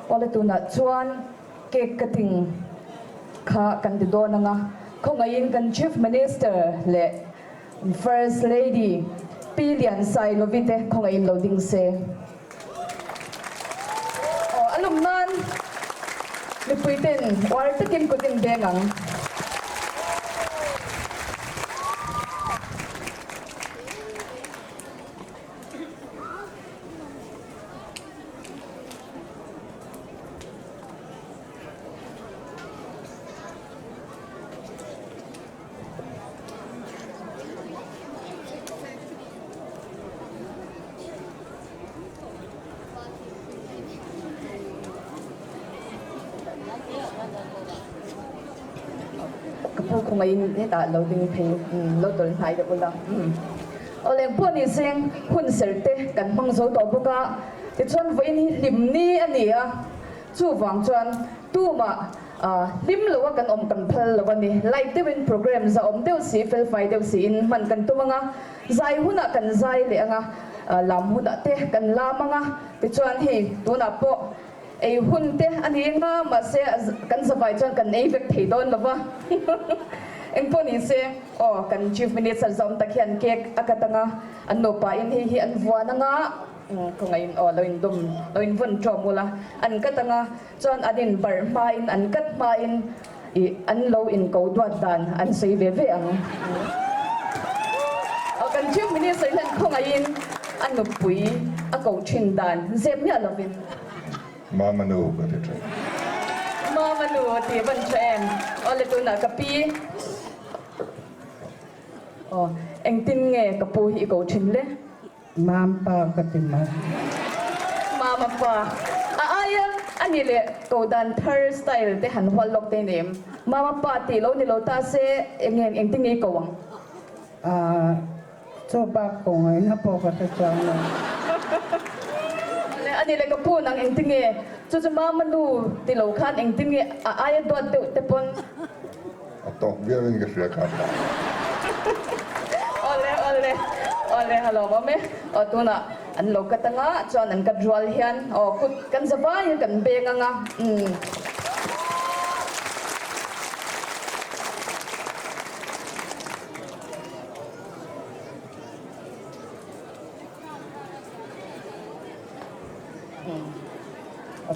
ole tu na chuan cake cutting kha kan ti do na nga khongain kan chief minister le first lady Pilian Saii lovite khongain loading se alum nan mi puiten war takin ko tin bengang kung ngayon nita loading pay loadol hai da ulang oleng po ni sing hun serte kan mang zo to buka ti chon voi ni lim ni ani a chu wang chuan tu ma lim lo kan om kan phal lo ni light the win program za om deu si fel fai deu si in man kan tu manga zai huna kan zai le anga lam huna te kan la manga ti chuan hi tu na po ai hun te ani nga ma se kan savai chuan kan ei vek thei don lova engpo ni se kan chief minister zom takhian cake akatanga an Nupa in hi an vuana nga kongain loin vun chomula an katanga chuan adin Barh ma in an kat ma in an lo Inkoh Duatna an sei ve ve ang kan chief minister lan kongain an Tualpui a ko thin dan zem ya lovin Mamanu betul. Mamanu ti ban chen ole tu na kapi eng tin nge kapu hi ko thin le mampa katima mama pa aya ani le ko dan thir style te han hol lok te nem mama pa ti lo ni lo ta se eng tin nge ko wang coba ko ngai na po ka ta ani le kapu nang eng tin nge chu mamanu ti lo khan eng tin nge aya do te pon Atau biar ini kesalahan. ole halo mame tu na an lo katanga chuan an ka dwal hian kut kan zawai kan benga nga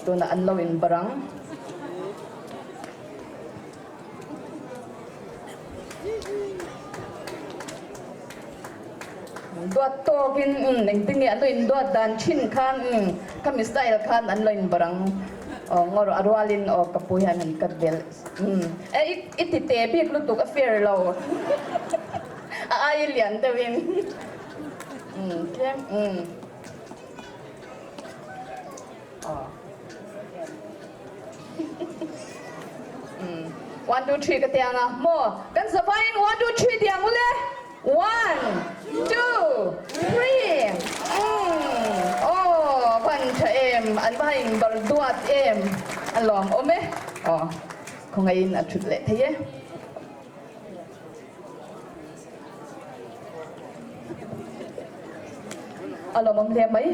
tu na an lo in barang duat to kin neng tingi aloin duat dan chin khan kami style khan anloin barang ngoro arwalin kapuyan an kadbel itite bik lutuk affair lo ailian tawin kem 1 2 3 ka tiang mo kan sabain 1 2 3 tiang ule 1 2 3 van cha em an bain bar duat em an lom ome ko ngain a thut le theye alom om le mai